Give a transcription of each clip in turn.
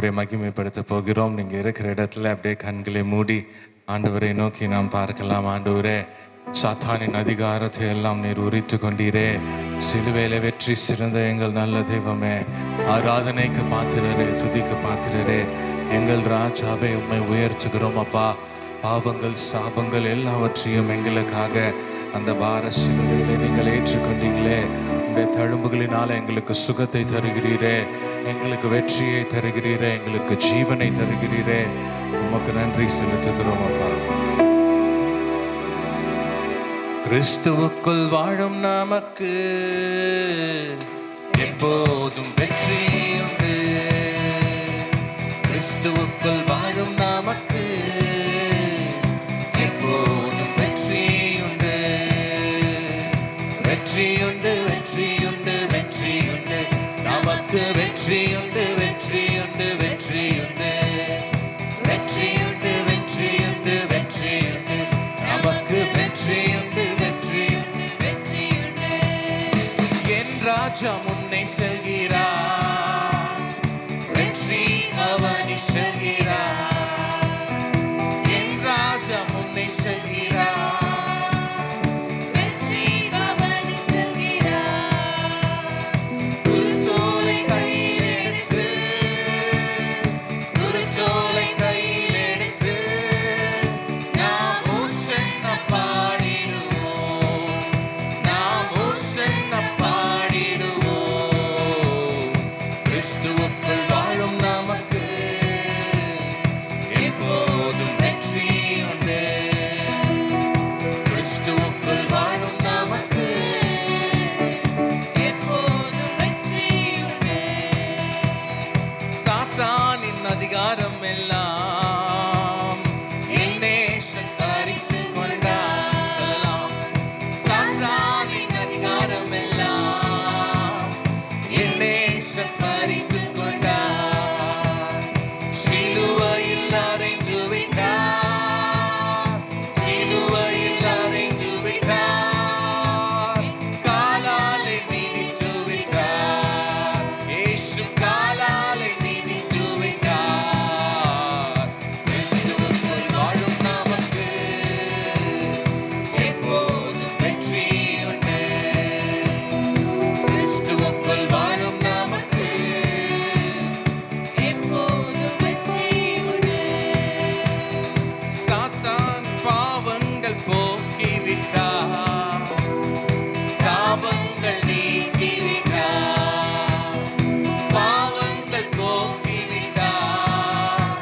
ஆண்டவரை மகிமைப்படுத்த போகிறோம். நீங்கள் இருக்கிற இடத்துல அப்படியே கண்களை மூடி ஆண்டவரை நோக்கி நாம் பார்க்கலாம். ஆண்டவரே, சாத்தானின் அதிகாரத்தை எல்லாம் நீர் உரித்து கொண்டீரே. சிலுவையில வெற்றி சிறந்த எங்கள் நல்ல தெய்வமே, ஆராதனைக்கு பாத்திரரே, துதிக்கு பாத்திரரே, எங்கள் ராஜாவை உம்மை உயர்த்துகிறோம் அப்பா. பாவங்கள் சாபங்கள் எல்லாவற்றையும் எங்களுக்காக அந்த பார சிலுவையிலே நீங்கள் ஏற்றுக்கொண்டீங்களே. உடைய தழும்புகளினால எங்களுக்கு சுகத்தை தருகிறீரே, எங்களுக்கு வெற்றியை தருகிறீரே, எங்களுக்கு ஜீவனை தருகிறீரே. உமக்கு நன்றி செலுத்துகிறோம் அப்பா. கிறிஸ்துவுக்குள் வாழும் நமக்கு எப்போதும் வெற்றி உண்டு. கிறிஸ்துவுக்குள் வாழும் நமக்கு எப்போதும் வெற்றி உண்டு. வெற்றி உண்டு, வெற்றி உண்டு, வெற்றி உண்டு, நமக்கு வெற்றி உண்டு, வெற்றி உண்டு, வெற்றி உண்டு, வெற்றி உண்டு, வெற்றி உண்டு, வெற்றி உண்டு, நமக்கு வெற்றி உண்டு, வெற்றி உண்டு, வெற்றி உண்டு. என் ராஜா முன்னே செல்கிறார், வெற்றி அவனி செல்கிறார். என் ராஜா முன்னே செல்கிறார், வெற்றி அவனி செல்கிறார். குருத்தோலை கையில் எடுத்து, குருத்தோலை கையில் எடுத்து நாம் ஓசன்னா பாடிடுவோம், நாம் ஓசன்னா பாடிடுவோம். கிறிஸ்துவுக்குள் வாழும் நமக்கு எப்போதும் வெற்றி உண்டு. கிறிஸ்துவுக்குள் வாழும் நமக்கு எப்போதும் வெற்றி உண்டு. சாத்தானின் அதிகாரம் எல்லாம் என் நேசன் பறித்து கொண்டார். சொல்லலாம். சாத்தானின் அதிகாரம் எல்லாம் என் நேசன் பறித்து கொண்டார். சிலுவையில் அறைந்து விட்டார், சிலுவையில் அறைந்து விட்டார். காலாலை மிதித்து விட்டார், இயேசு காலாலை மிதித்து விட்டார். கிறிஸ்துவுக்குள் வாழும் நமக்கு எப்போதும் வெற்றி உண்டு. கிறிஸ்துவுக்குள் வாழும் நமக்கு எப்போதும் வெற்றி உண்டு. சாத்தான் பாவங்கள் போக்கிவிட்டார், சாபங்கள் நீக்கிவிட்டார். பாவங்கள் போக்கிவிட்டார்,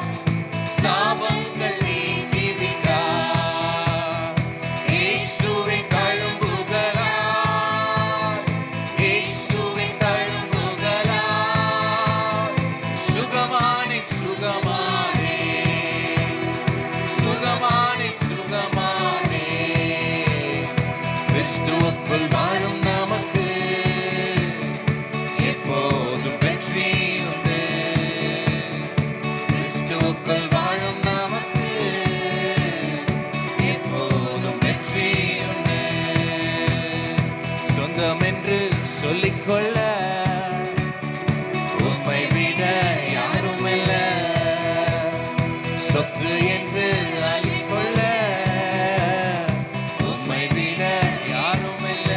சாபங்கள் நீக்கிவிட்டார். இயேசுவின் தழும்புகளால், இயேசுவின் தழும்புகளால் சுகமானே, சுகமானே, சுகமானே, சுகமானே. கிறிஸ்துவுக்குள் வாழும் நமக்கு எப்போதும் வெற்றி உண்டு. கிறிஸ்துவுக்குள் வாழும் நமக்கு எப்போதும் வெற்றி உண்டு. சொந்தம் என்று சொல்லிக்கொள்ள உம்மை விட யாரும் இல்ல. சொத்து என்று அள்ளிக்கொள்ள உம்மை விட யாரும் இல்ல.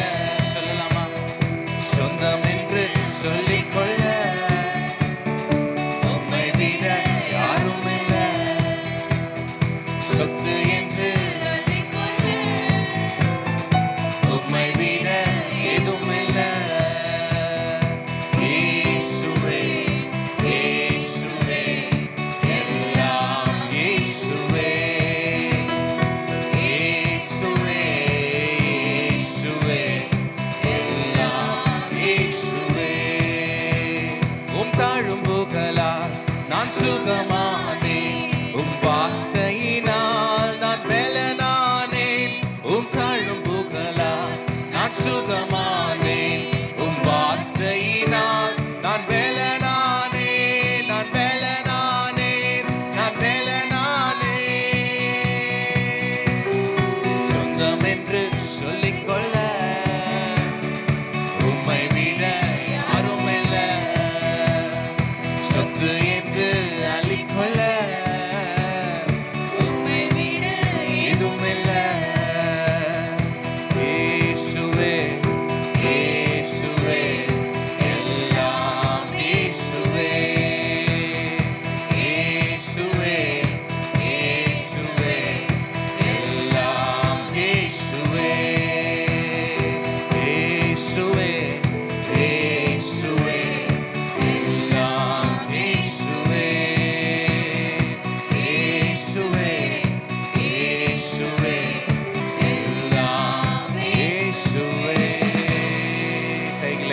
சொல்லலாமா? சொந்தம் என்று சொல்லிக்கொள்ள உம்மை விட யாரும் இல்ல. சொத்து என்று அள்ளிக்கொள்ள உம்மை விட ஏதும் இல்ல.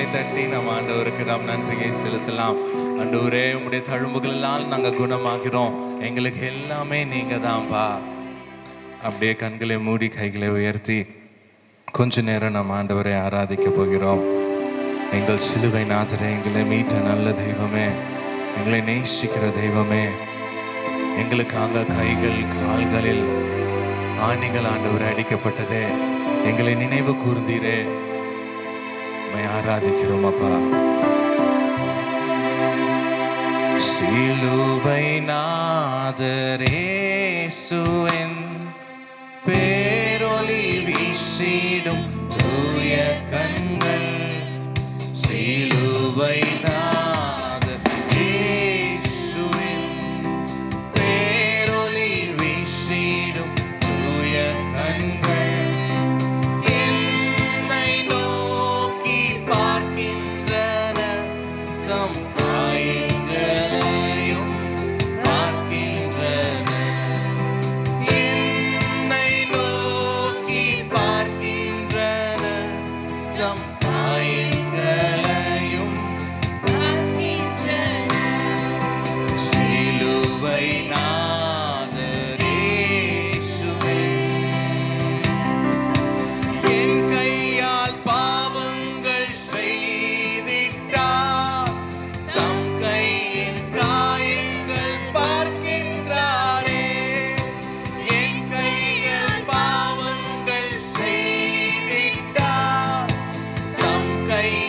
கரங்களை தட்டி நம் ஆண்டவருக்கு நாம் நன்றியை செலுத்தலாம். ஆண்டவரே, உம்முடைய தழும்புகளால் நாங்கள் குணமாகிறோம். எங்களுக்கு எல்லாமே நீங்க தான்ப்பா. அப்படியே கண்களை மூடி கைகளை உயர்த்தி கொஞ்ச நேரம் நாம் ஆண்டவரை ஆராதிக்க போகிறோம். எங்கள் சிலுவை நாதரே, எங்களை மீட்ட நல்ல தெய்வமே, எங்களை நேசிக்கிற தெய்வமே, எங்களுக்காக கைகள் கால்களில் ஆணிகள் ஆண்டவரை அடிக்கப்பட்டதே எங்களை நினைவு கூர்ந்தீரே. உம்மை ஆராதிக்கிறோம் அப்பா. சிலுவை நாதரேசுவின் பேரொளி வீசிடும் தூய கண்கள், சிலுவை நாதரேசுவின் பேரொளி வீசிடும் தூய கண்கள், என்னை நோக்கி பார்க்கின்றன, தம் காயங்களையும் பார்க்கின்றன. என்னை நோக்கி பார்க்கின்றன, தம் காயங்களையும் பார்க்கின்றன. சிலுவை நாதரேசுவே, என் கையால் பாவங்கள் செய்திட்டார், தம் கையின் காயங்கள் பார்க்கின்றாரே. என் கையால் பாவங்கள் செய்திட்டார், தம் கையின்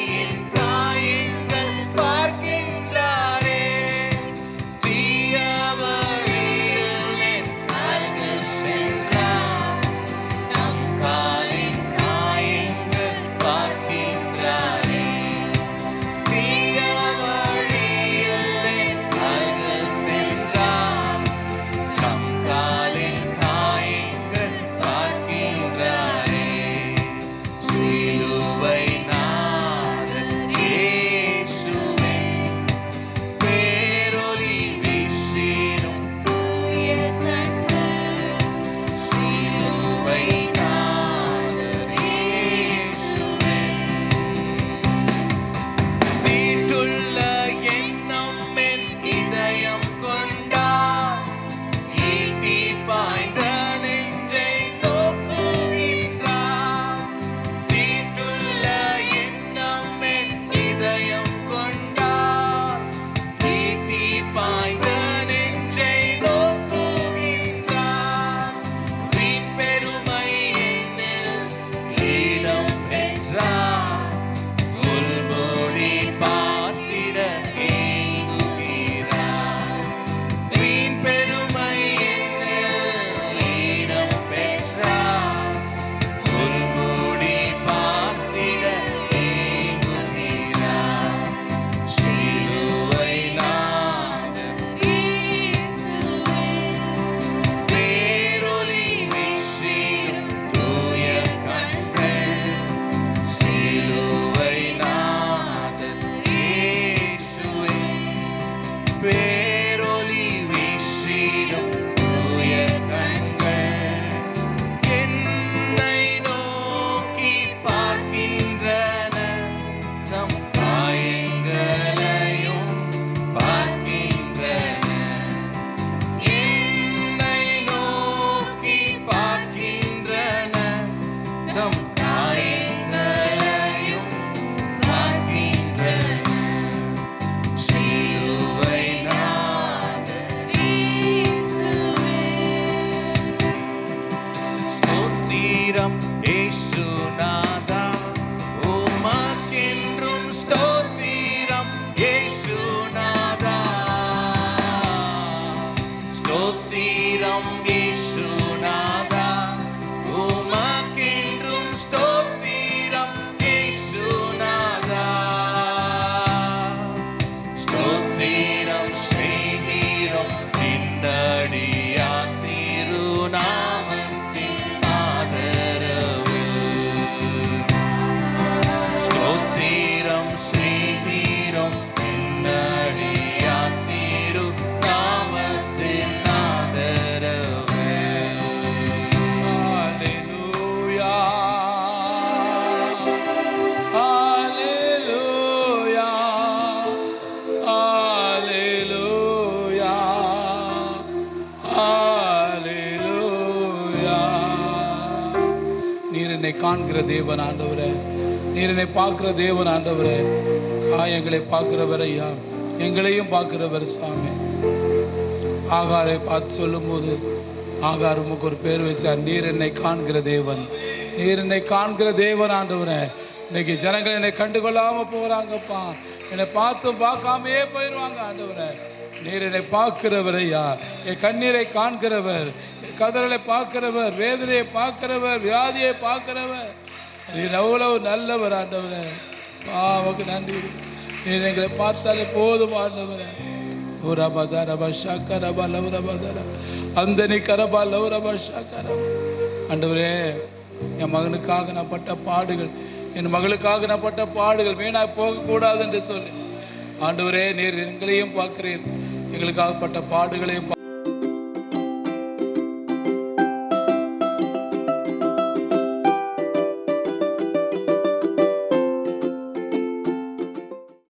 காண்கிற தேவன் ஆண்டவரே, நீர் என்னை பார்க்கிற தேவன் ஆண்டவரே. காயங்களை பார்க்கிறவர் ஐயா, எங்களையும் பார்க்கிறவர் சாமி. ஆகாரை பார்த்து சொல்லும்போது ஆகார் உமக்கு ஒரு பேர் வச்சார், நீர் என்னை காண்கிற தேவன், நீர் என்னை காண்கிற தேவன் ஆண்டவரே. இன்னைக்கு ஜனங்கள் என்னை கண்டுகொள்ளாமல் போகிறாங்கப்பா, என்னை பார்த்தும் பார்க்காமே போயிடுவாங்க ஆண்டவரே. நீர் என்னை பார்க்கிறவர் ஐயா, என் கண்ணீரை காண்கிறவர், என் கதறலை பார்க்கிறவர், வேதனையை பார்க்கிறவர், வியாதியை பார்க்கிறவர். நீர் எவ்வளவு நல்லவர் ஆண்டவரே. உமக்கு நன்றி. நீர் எங்களை பார்த்தாலே போதும் ஆண்டவரே. அந்த நீ கரபா லௌரபா ஷாக்கரபா. ஆண்டவரே, என் மகனுக்காக நான் பட்ட பாடுகள், என் மகளுக்காக நான் பட்ட பாடுகள் வீணாக போகக்கூடாது என்று சொல்லி ஆண்டவரே, நீர் எங்களையும் பார்க்கிறீர், எங்களுக்காக பட்ட பாடுகளையும்